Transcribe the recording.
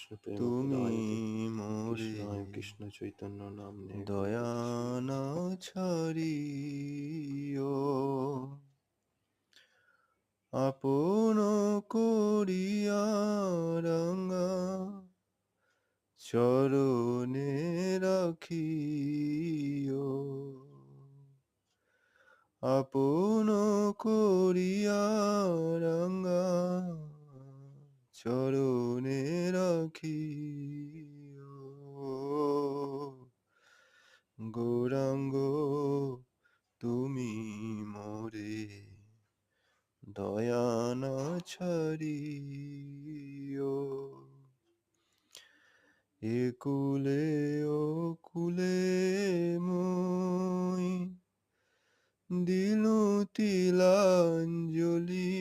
কৃষ্ণ প্রেম তুমি প্রদায়তে মোরে কৃষ্ণায় কৃষ্ণ চৈতন্য নাম্নে দয়া গৌরবৎসে না ছাড়িও আপন করিয়া রাঙা চরণে রাখিও আপন করিয়া রাঙা চরণে রাখিও গৌরাঙ্গ তুমি মোরে দয়া না ছাড়িও একুলে ও কুলে মই দিনু তিলাঞ্জলি